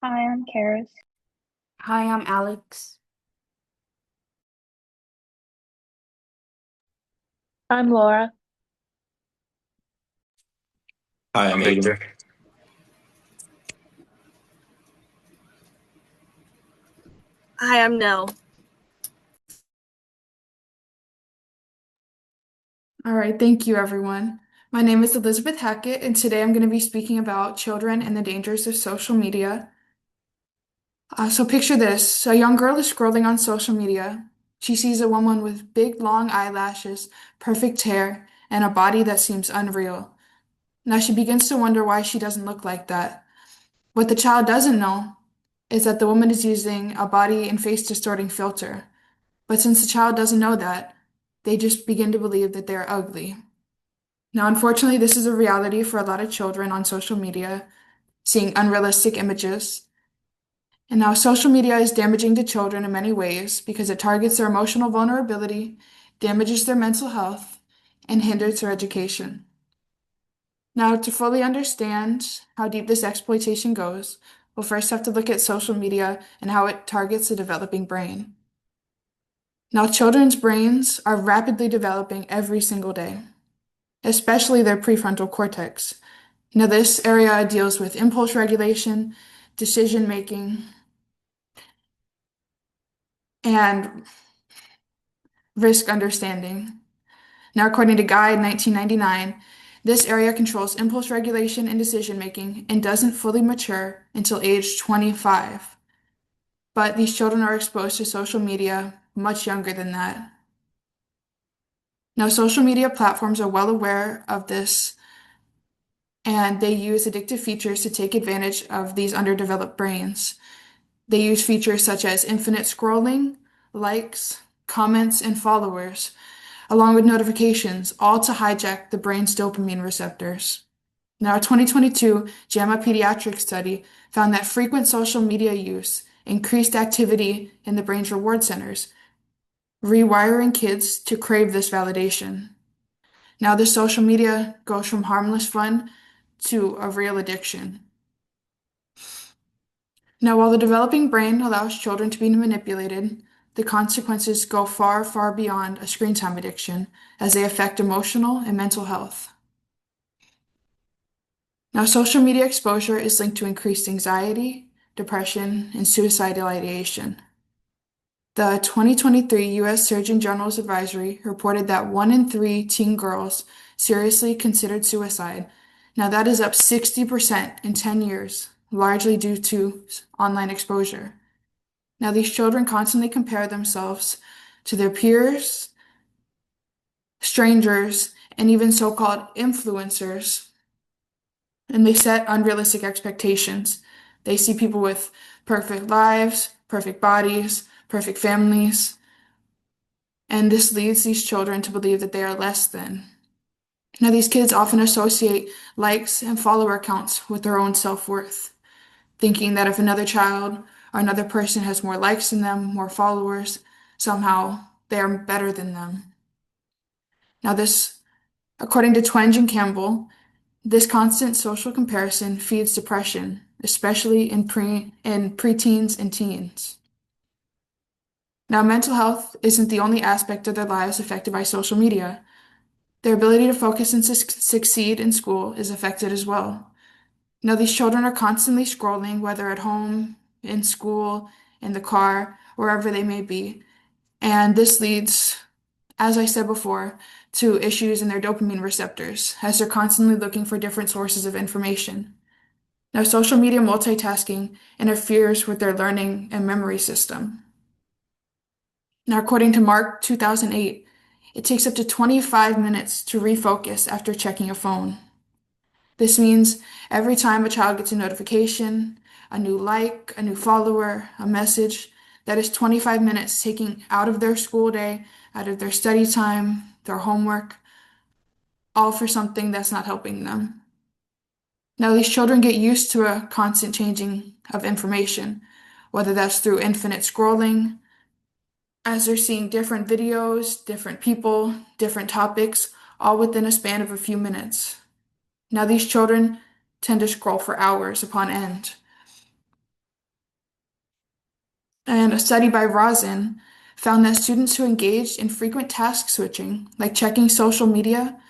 Hi, I'm Karis. Hi, I'm Alex. I'm Laura. Hi, I'm Victor. Hi, I'm Nell. All right, thank you, everyone. My name is Elizabeth Hackett, and today I'm going to be speaking about children and the dangers of social media. So picture this. A young girl is scrolling on social media. She sees a woman with big, long eyelashes, perfect hair, and a body that seems unreal. Now she begins to wonder why she doesn't look like that. What the child doesn't know is that the woman is using a body and face distorting filter. But since the child doesn't know that, they just begin to believe that they're ugly. Now, unfortunately, this is a reality for a lot of children on social media, seeing unrealistic images. And now, social media is damaging to children in many ways because it targets their emotional vulnerability, damages their mental health, and hinders their education. Now, to fully understand how deep this exploitation goes, we'll first have to look at social media and how it targets the developing brain. Now, children's brains are rapidly developing every single day, especially their prefrontal cortex. Now, this area deals with impulse regulation, decision making, and risk understanding. Now, according to Guide 1999, this area controls impulse regulation and decision making and doesn't fully mature until age 25. But these children are exposed to social media much younger than that. Now, social media platforms are well aware of this and they use addictive features to take advantage of these underdeveloped brains. They use features such as infinite scrolling, likes, comments, and followers, along with notifications, all to hijack the brain's dopamine receptors. Now, a 2022 JAMA pediatric study found that frequent social media use increased activity in the brain's reward centers, rewiring kids to crave this validation. Now, this social media goes from harmless fun to a real addiction. Now, while the developing brain allows children to be manipulated, the consequences go far, far beyond a screen time addiction as they affect emotional and mental health. Now, social media exposure is linked to increased anxiety, depression, and suicidal ideation. The 2023 U.S. Surgeon General's Advisory reported that 1 in 3 teen girls seriously considered suicide. Now, that is up 60% in 10 years, largely due to online exposure. Now, these children constantly compare themselves to their peers, strangers, and even so-called influencers, and they set unrealistic expectations. They see people with perfect lives, perfect bodies, perfect families, and this leads these children to believe that they are less than. Now, these kids often associate likes and follower counts with their own self-worth, thinking that if another child or another person has more likes than them, more followers, somehow they are better than them. Now, this, according to Twenge and Campbell, this constant social comparison feeds depression, especially in preteens and teens. Now, mental health isn't the only aspect of their lives affected by social media. Their ability to focus and succeed in school is affected as well. Now, these children are constantly scrolling, whether at home, in school, in the car, wherever they may be. And this leads, as I said before, to issues in their dopamine receptors, as they're constantly looking for different sources of information. Now, social media multitasking interferes with their learning and memory system. Now, according to Mark 2008, it takes up to 25 minutes to refocus after checking a phone. This means every time a child gets a notification, a new like, a new follower, a message, that is 25 minutes taking out of their school day, out of their study time, their homework, all for something that's not helping them. Now, these children get used to a constant changing of information, whether that's through infinite scrolling, as they're seeing different videos, different people, different topics, all within a span of a few minutes. Now, these children tend to scroll for hours upon end. And a study by Rosin found that students who engaged in frequent task switching, like checking social media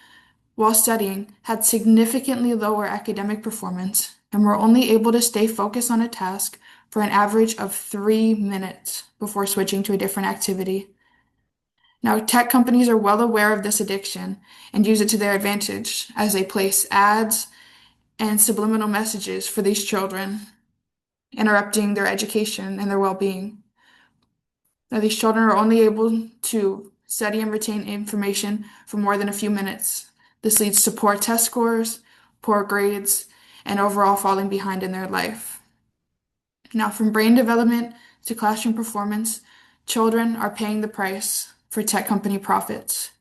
while studying, had significantly lower academic performance and were only able to stay focused on a task for an average of 3 minutes before switching to a different activity. Now, tech companies are well aware of this addiction and use it to their advantage as they place ads and subliminal messages for these children, interrupting their education and their well-being. Now, these children are only able to study and retain information for more than a few minutes. This leads to poor test scores, poor grades, and overall falling behind in their life. Now, from brain development to classroom performance, children are paying the price for tech company profits.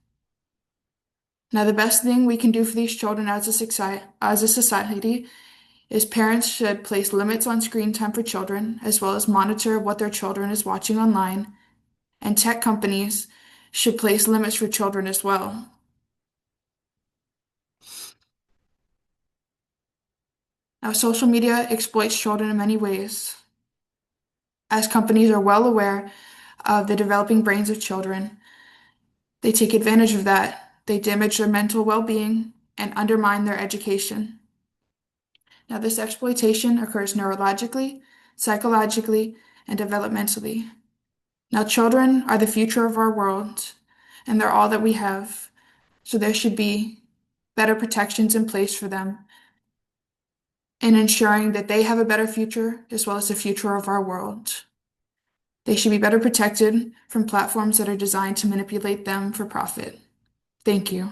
Now, the best thing we can do for these children as a society is parents should place limits on screen time for children, as well as monitor what their children is watching online, and tech companies should place limits for children as well. Now, social media exploits children in many ways, as companies are well aware of the developing brains of children. They take advantage of that. They damage their mental well-being and undermine their education. Now, this exploitation occurs neurologically, psychologically, and developmentally. Now, children are the future of our world, and they're all that we have. So there should be better protections in place for them in ensuring that they have a better future as well as the future of our world. They should be better protected from platforms that are designed to manipulate them for profit. Thank you.